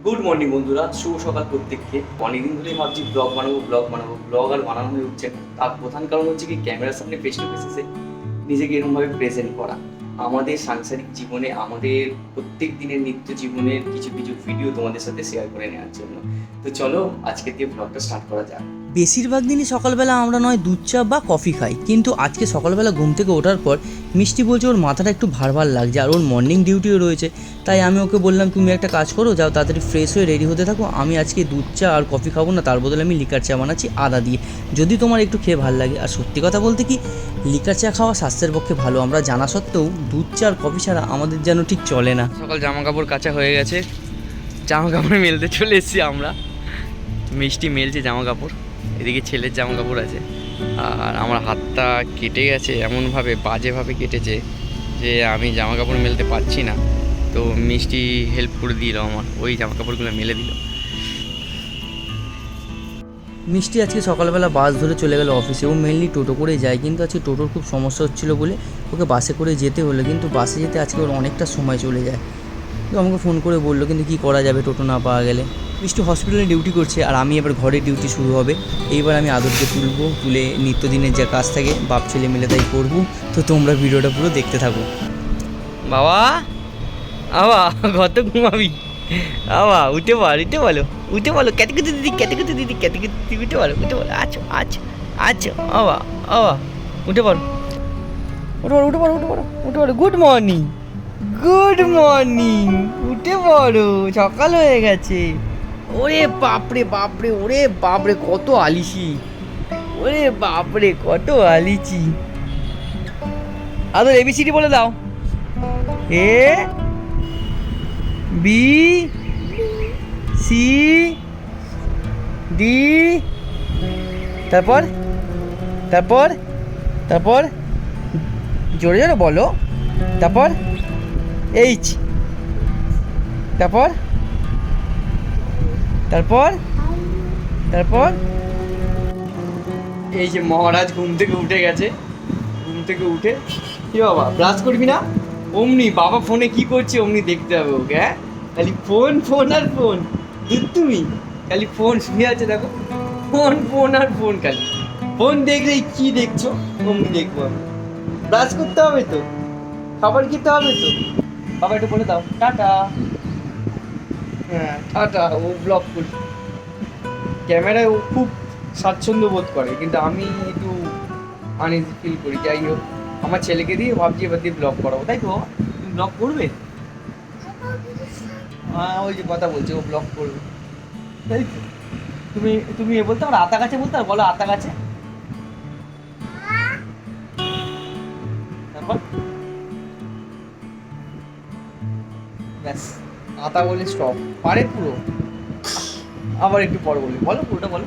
Good morning বন্ধুরা, শুভ সকাল প্রত্যেককে। অনেকদিন ধরেই ভাবছি ব্লগ আর বানানো হয়ে উঠছে না। তার প্রধান কারণ হচ্ছে কি, ক্যামেরার সামনে ফেস টু ফেস এসে নিজেকে এরকমভাবে প্রেজেন্ট করা। আমাদের সাংসারিক জীবনে, আমাদের প্রত্যেক দিনের নিত্য জীবনের কিছু কিছু ভিডিও তোমাদের সাথে শেয়ার করে নেওয়ার জন্য। তো চলো আজকে দিয়ে ব্লগটা স্টার্ট করা যাক। বেশিরভাগ দিনই সকালবেলা আমরা নয় দুধ চা বা কফি খাই, কিন্তু আজকে সকালবেলা ঘুম থেকে ওঠার পর মিষ্টি বলছে ওর মাথাটা একটু ভার লাগছে আর ওর মর্নিং ডিউটিও রয়েছে। তাই আমি ওকে বললাম, তুমি একটা কাজ করো, যাও তাড়াতাড়ি ফ্রেশ হয়ে রেডি হতে থাকো, আমি আজকে দুধ চা আর কফি খাবো না, তার বদলে আমি লিকার চা বানাচ্ছি আদা দিয়ে, যদি তোমার একটু খেয়ে ভালো লাগে। আর সত্যি কথা বলতে কি, লিকার চা খাওয়া স্বাস্থ্যের পক্ষে ভালো, আমরা জানা সত্ত্বেও দুধ চা আর কফি ছাড়া আমাদের যেন ঠিক চলে না। সকাল জামা কাপড় কাচা হয়ে গেছে, জামা কাপড় মেলতে চলে এসেছি আমরা। মিষ্টি মেলছে জামা কাপড়, এদিকে ছেলের জামা কাপড় আছে। আর আমার হাতটা কেটে গেছে, এমনভাবে বাজেভাবে কেটেছে যে আমি জামা কাপড় মেলতে পারছি না। তো মিষ্টি হেল্প করে দিল, আমার ওই জামা কাপড়গুলো মেলে দিল। মিষ্টি আজকে সকালবেলা বাস ধরে চলে গেল অফিসে। ও মেনলি টোটো করে যায়, কিন্তু আজকে টোটোর খুব সমস্যা হচ্ছিলো বলে ওকে বাসে করে যেতে হলো, কিন্তু বাসে যেতে আজকে ওর অনেকটা সময় চলে যায়। তো আমাকে ফোন করে বললো, কিন্তু কী করা যাবে টোটো না পাওয়া গেলে। মিষ্টি হসপিটালে ডিউটি করছে আর আমি এবার ঘরের ডিউটি শুরু হবে। এইবার আমি আদরকে তুলে নিত্যদিনের যা কাজ থাকে বাপ ছেলে মিলে তাই করবো। তো তোমরা ভিডিওটা পুরো দেখতে থাকো। বাবা আবা কত ঘুমাবি, আবা উঠে বলো ক্যাতিকুতি দিদি উঠে বলো আচ্ছা আচ্ছা আচ্ছা আবা আবা উঠে পড়ো গুড মর্নিং উঠে পড়ো, সকাল হয়ে গেছে। ওরে বাপরে কত আলিসি, ওরে বাপরে কত আলিচি। আদর এবিসিডি বলে দাও। এ বি সি ডি, তারপর জোরে জোরে বলো। তারপর এইচ, তারপর এই যে মহারাজ ঘুম থেকে উঠে গেছে। ঘুম থেকে উঠে কি বাবা ব্রাশ করবি না? অমনি বাবা ফোনে কি করছে অমনি দেখতে হবে ওকে। হ্যাঁ, খালি ফোন আর ফোন। তুমি খালি ফোন শুয়ে আছে, দেখো ফোন আর ফোন, খালি ফোন দেখলেই কি দেখছো অমনি দেখবো আমি। ব্রাশ করতে হবে তো, খাবার খেতে হবে তো। বাবা একটু বলে দাও টাটা। হ্যাঁ টাটা। ও ব্লগ করি, ক্যামেরায় ও খুব স্বাচ্ছন্দ্য বোধ করে, কিন্তু আমি একটু আনইজি ফিল করি। যাই হোক, আমার ছেলেকে দিয়ে ভাবছি এবার দিয়ে ব্লগ করাবো, তাই তো? তুমি ব্লগ করবে? হ্যাঁ, ওই যে কথা বলছে, ও ব্লগ করবে, তাই তো? তুমি এ বলতে পারো, আতা গাছে বলতে পারো, বলো আতা গাছে। তারপর ব্যাস, আতা বলে স্টপ, পারে পুরো। আবার একটু পরে বলি, বলো পুরোটা বলো।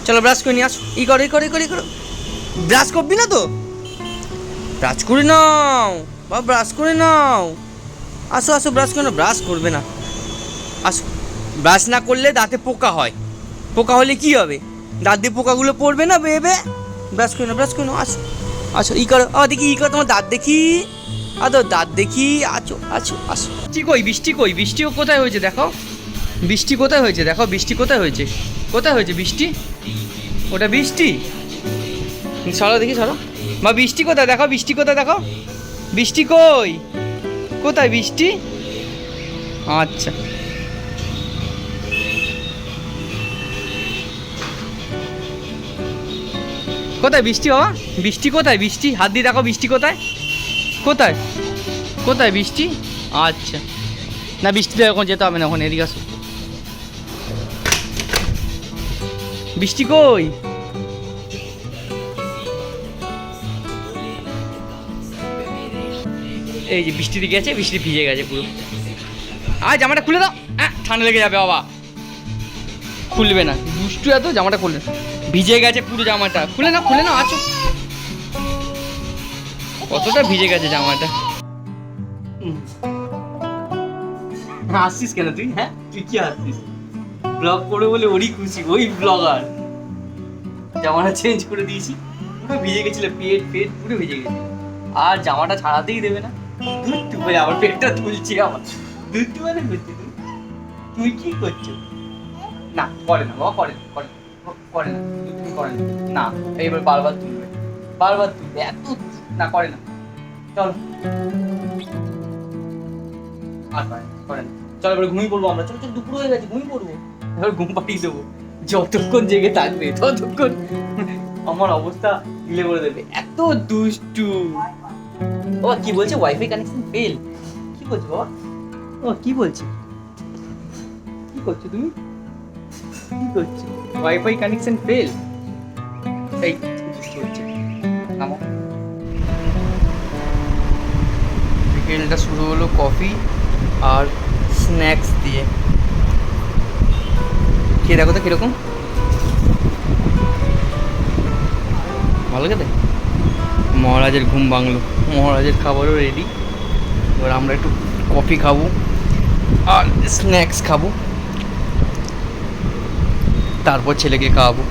চলো ব্রাশ করে নিয়ে আসো। ই করো ব্রাশ করবি না তো? ব্রাশ করে নাও বাবা, ব্রাশ করে নাও। আসো ব্রাশ করে নাও। ব্রাশ করবে না, আসো। ব্রাশ না করলে দাঁতে পোকা হয়, পোকা হলে কি হবে? দাঁত দিয়ে পোকাগুলো পড়বে না বেবে। ব্রাশ করে নাও আসো। ই করো, দেখি ই করো, তোমার দাঁত দেখি, দাঁত দেখি। আসো। বৃষ্টি কই বৃষ্টিও কোথায় হয়েছে দেখো, বৃষ্টি কোথায় হয়েছে বৃষ্টি? ওটা বৃষ্টি? সরো দেখি, সরো। বা বৃষ্টি কোথায় দেখো, বৃষ্টি কোথায় বৃষ্টি? আচ্ছা, কোথায় বৃষ্টি বাবা? বৃষ্টি হাত দিয়ে দেখো, বৃষ্টি কোথায় বৃষ্টি? আচ্ছা, না বৃষ্টিতে এখন যেতে হবে না, ওখানে এদিকে আসো। বৃষ্টি কই? এই যে বৃষ্টিতে গেছে, বৃষ্টি ভিজে গেছে পুরো। আর জামাটা খুলে দাও, ঠান্ডা লেগে যাবে বাবা। খুলবে না, দুষ্টু এত, জামাটা খুলবে। ভিজে গেছে পুরো জামাটা, খুলে না আছো। কতটা ভিজে গেছে জামাটা। হাসছিস কেন তুই? হ্যাঁ, তুই কি হাসছিস? ব্লগ করে বলে ওরই খুশি, ওই ব্লগার। জামাটা চেঞ্জ করে দিয়েছি, পুরো ভিজে গেছিল, পেট পুরো ভিজে গেছে, আর জামাটা ছাড়াতেই দেবে না। দুধ টুকে আবার পেটটা তুলছি, আমার দুধ টুকে করছি। তুই কি করছো? না করে না বাবা, করে না, করে না, করে না, তুমি করে না, না এইবার বারবার তুলবে, বারবার তুলবে, এত না করে না, চলো আর করে না, চলো এবার ঘুমিয়ে পড়বো আমরা, চলো চলো দুপুর হয়ে গেছে, ঘুমিয়ে পড়বো, এবার ঘুম পাঠিয়ে দেবো, যতক্ষণ জেগে থাকবে ততক্ষণ আমার অবস্থা ঢিলে করে দেবে, এত দুষ্টু। বাবা কি বলছে, ওয়াইফাই কানেকশন ফেল, কি বলছো বাবা? ও কি বলছে, কি করছো তুমি, কি করছো? ওয়াইফাই কানেকশন ফেল, এই কি হচ্ছে, নামো। বিকেলটা শুরু হলো কফি আর স্ন্যাক্স দিয়ে। খেয়ে দেখো তো কিরকম, ভালো খেতে। মহারাজের ঘুম ভাঙলো, মহারাজের খাবারও রেডি। এবার আমরা একটু কফি খাবো আর স্ন্যাক্স খাবো, তারপর ছেলেকে খাওয়াবো।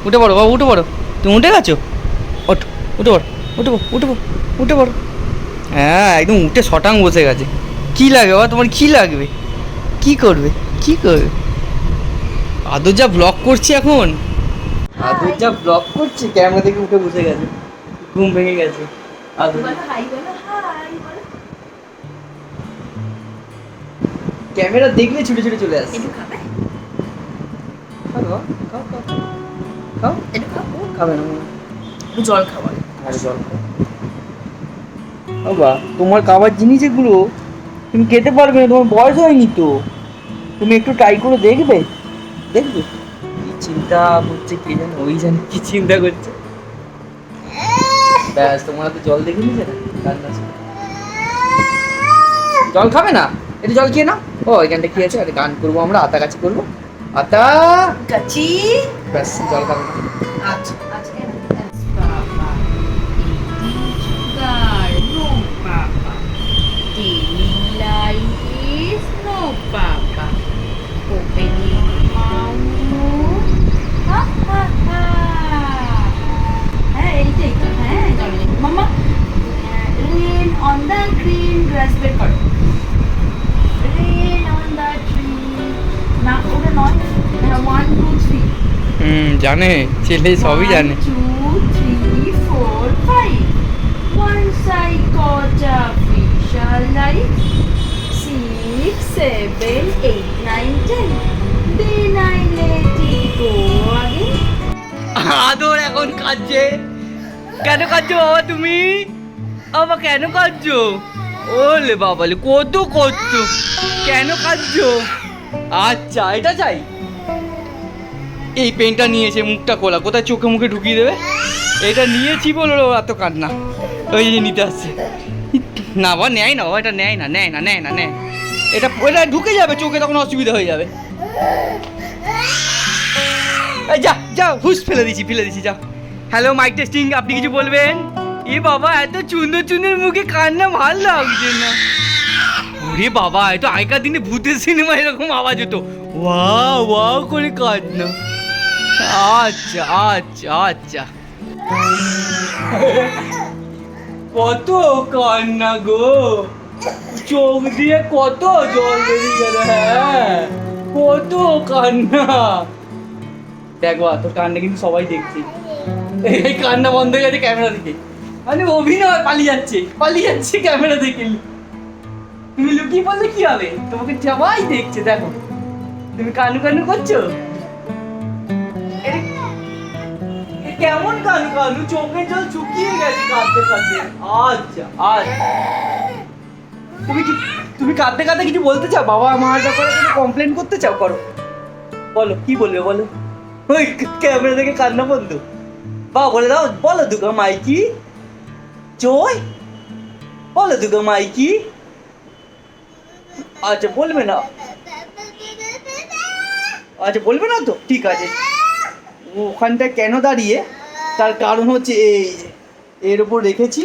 উঠে পড়ো বাবা, উঠে পড়ো, তুমি উঠে গেছো, ওঠো, উঠে পড়ো, উঠে পড়ো, উঠে পড়ো, উঠে পড়ো। হ্যাঁ একদম উঠে শটাং বসে গেছে। কী লাগে বাবা তোমার, কী লাগবে, কী করবে, কী করবে? আদর যা ব্লগ করছি এখন, আদর যা ব্লক করছে, ক্যামেরা থেকে উঠে বসে গেছে, ঘুম ভেঙে গেছে। আদর ক্যামেরা দেখলে ছুটে ছুটে চলে আসছে। খাও বাবা, খাও খাও খাও, খাবে না মনে হয়। জল খাবার। আরে জল খাও বাবা, তোমার খাবার জিনিস এগুলো, তুমি খেতে পারবে না, তোমার বয়স হয়নি তো, তুমি একটু ট্রাই করে দেখবে, দেখবে কি চিন্তা করছে কে জানে, ওই জানে কি চিন্তা করছে। ব্যাস তোমার হাতে জল দেখে নিয়েছে না, রান্না শেষে। জল খাবে না, একটু জল খেয়ে নাও। ও এখানটা কি আছে, আরে গান করবো আমরা, আতা গাছি করবো, আতা গাছি। ব্যাস জল খাবে না। আচ্ছা আচ্ছা বাবা, sugar, no papa. Telling lies, no papa. Opening mouth, ha ha ha. হ্যাঁ এইটাই তো, হ্যাঁ চলো মামা। Rain on the green grass, বের করো। Rain on the tree, না ওটা নয়, 1 2 3 জানে ছেলে সবই জানে। 1 2 3 4 5. Once I caught a fish alive. 6 7 8 9 10. Then I let it go again. আদর এখন কাঁদছে, কেন কাঁদছো বাবা তুমি, বাবা কেন কাঁদছো? ওলে বাবালে কত কষ্ট, কেন কাঁদছো? আচ্ছা এটা চাই, এই পেনটা নিয়েছে, মুখটা খোলা, কোথায় চোখে মুখে ঢুকিয়ে দেবে, এটা নিয়েছি বলো এত কান্না, ওই যে নিতে আসছে। না বাবা নেয় না, বাবা এটা নেয় না, নেয় না, নেয় না, নেয়, এটা এটা ঢুকে যাবে চোখে, তখন অসুবিধা হয়ে যাবে। এই যা যা, হুস ফেলে দিছি যা। হ্যালো মাইক টেস্টিং, আপনি কিছু বলবেন? এ বাবা এত সুন্দর সুন্দর মুখে কান্না ভাল লাগছে না। ওরে বাবা এত আগেকার দিনে ভূতের সিনেমা এরকম আওয়াজ হতো, ওয়াও ওয়াও করে কান্না। আচ্ছা আচ্ছা আচ্ছা, কত কান্না গো, চোখ দিয়ে কত জল বেরিয়ে গেল, হ্যাঁ কত কান্না। দেখো তোর কান্না কিন্তু সবাই দেখছে, এই কান্না বন্ধ হয়ে গেছে ক্যামেরা থেকে, মানে অভিনয় পালিয়ে যাচ্ছে ক্যামেরা থেকে। তুমি লুকিয়ে পড়লে কি হবে, তোমাকে সবাই দেখছে, দেখো তুমি কানু কানু করছো, কেমন কানু কানু, চোখের জল শুকিয়ে গেছে কাঁদতে কাঁদতে। আচ্ছা আচ্ছা, তুমি কাঁদতে কাঁদতে কিছু বলতে চাও, বাবা মার ব্যাপারে কোনো কমপ্লেন করতে চাও, করো, বলো কি বলবে বলো। ওই ক্যামেরা থেকে কান্না বন্ধ, বাবা বলে দাও, বলো দুগা মাইকি চই, বলো দুগা মাইকি। আচ্ছা বলবে না, আচ্ছা বলবে না তো, ঠিক আছে। ওখানটা কেন দাঁড়িয়ে, তার কারণ হচ্ছে এই যে এর উপর রেখেছি,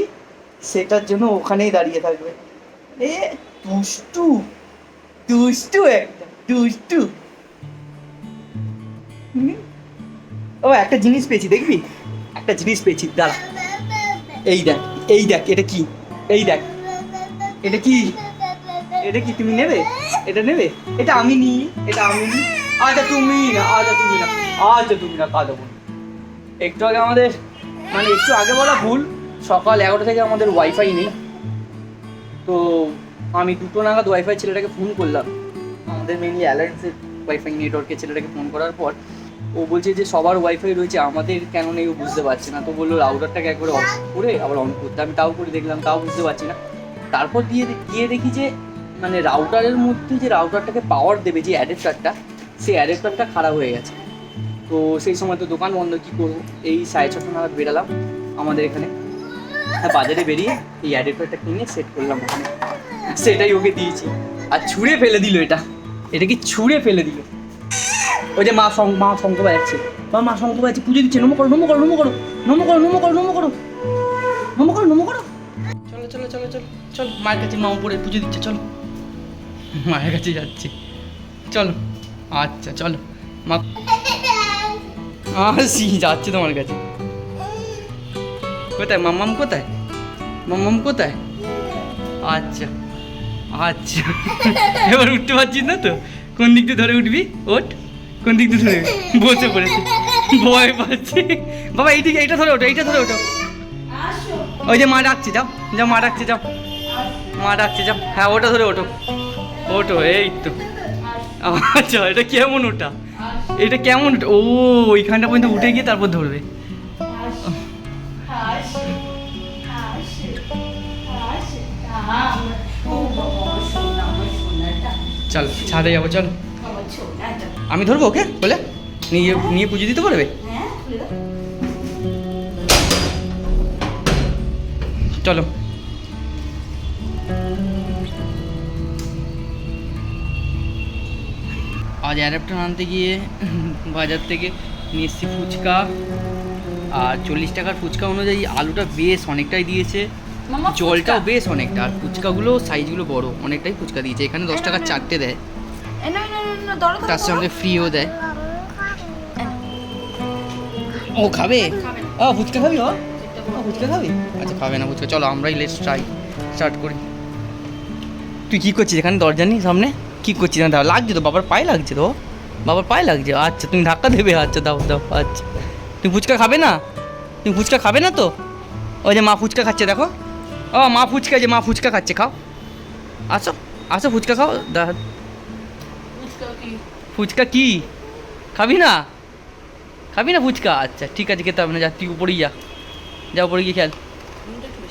সেটার জন্য ওখানেই দাঁড়িয়ে থাকবে। এ দুষ্টু দুষ্টু একটা দুষ্টু। ও একটা জিনিস পেয়েছি, দেখবি একটা জিনিস পেয়েছি, দাঁড়া, এই দেখ এটা কি, এই দেখ এটা কি, এটা কি তুমি নেবে? এটা নেবে? এটা আমি নিই, এটা আমি নিই। আচ্ছা তুমি না, আচ্ছা তুমি না, আচ্ছা তুমি না, কাঁদো না। একটু আগে আমাদের মানে একটু আগে বলা ভুল, সকাল 11টা থেকে আমাদের ওয়াইফাই নেই। তো আমি 2টো নাগাদ ওয়াইফাই ছেলেটাকে ফোন করলাম, আমাদের মেইনলি অ্যালায়েন্সের ওয়াইফাই নেটওয়ার্কের ছেলেটাকে ফোন করার পর ও বলছে যে সবার ওয়াইফাই রয়েছে, আমাদের কেন নেই ও বুঝতে পারছে না। তো বললো রাউটারটাকে একবারে অফ করে আবার অন করতে। আমি তাও করে দেখলাম, তাও বুঝতে পারছি না। তারপর গিয়ে দেখি যে মানে রাউটারের মধ্যে যে রাউটারটাকে পাওয়ার দেবে যে অ্যাডাপ্টারটা, সেই অ্যাডাপ্টারটা খারাপ হয়ে গেছে। তো সেই সময় তো দোকান বন্ধ, কী করবো? এই 6:30 নাগাদ বেরালাম আমাদের এখানে, হ্যাঁ বাজারে বেরিয়ে এই অ্যাডাপ্টারটা কিনে সেট করলাম ওখানে। সেটাই ওকে দিয়েছি, আর ছুঁড়ে ফেলে দিল এটা। এটা কি ছুঁড়ে ফেলে দিল? ওই যে মা শঙ্খ বাজাচ্ছে, মা শঙ্খ বাজাচ্ছে, পুজো দিচ্ছে। নমো করো, নমো করো, নমো করো, নমো করো, নমো করো, নমো করো, নমো করো, নমো করো। চলো চলো চলো চলো চলো, মায়ের কাছে মা উপরে পুজো দিচ্ছে, চলো মায়ের কাছে যাচ্ছি, চলো। আচ্ছা চলো মা, আসি যাচ্ছে তোমার কাছে। কোথায় মাম্মাম, কোথায় মাম্মাম, কোথায়? আচ্ছা আচ্ছা, এবার উঠতে পারছিস না তো? কোন দিক দিয়ে ধরে উঠবি? ওঠ, কোন দিক দিয়ে ধরে? বসে পড়েছে, ভয় পাচ্ছি। বাবা এইদিকে, এইটা ধরে ওঠো, এইটা ধরে ওঠো। ওই যে মা ডাকছে, যাও যাও, মা ডাকছে, যাও মা ডাকছে, যাও। হ্যাঁ ওটা ধরে ওঠো, ওঠো, এই তো। আচ্ছা এটা কেমন ওটা? এটা কেমন ওটা? ও ওইখানটা পর্যন্ত উঠে গিয়ে তারপর ধরবে। চল ছাদে যাবো, চল। আমি ধরবো ওকে বলে, নিয়ে নিয়ে পুজো দিতে পারবে? চলো। আজ অ্যাডাপ্টার আনতে গিয়ে বাজার থেকে নিয়ে এসেছি ফুচকা, আর 40 টাকার ফুচকা অনুযায়ী আলুটা বেশ অনেকটাই দিয়েছে, জলটাও বেশ অনেকটা, আর ফুচকাগুলো সাইজগুলো বড় অনেকটাই ফুচকা দিয়েছে। এখানে 10 টাকার 4টে দেয়, তার সঙ্গে ফ্রিও দেয়। ও খাবে? ও ফুচকা খাবি? ও ফুচকা খাবি? আচ্ছা খাবে না ফুচকা, চলো আমরাই লেটস ট্রাই স্টার্ট করি। তুই কী করছিস এখানে? দরজা নেই সামনে, কী করছিস? না দাও, লাগছে তো, বাবার পায়ে লাগছে তো, বাবার পায়ে লাগছে। আচ্ছা তুমি ধাক্কা দেবে? আচ্ছা দাও দাও। আচ্ছা তুমি ফুচকা খাবে না? তুমি ফুচকা খাবে না তো? ওই যে মা ফুচকা খাচ্ছে, দেখো। ও মা ফুচকা, যে মা ফুচকা খাচ্ছে, খাও, আসো আসো ফুচকা খাও। ফুচকা কি খাবি না? খাবি না ফুচকা? আচ্ছা ঠিক আছে, খেতে হবে না, যা তুই উপরেই যা, যা উপরে গিয়ে খেল।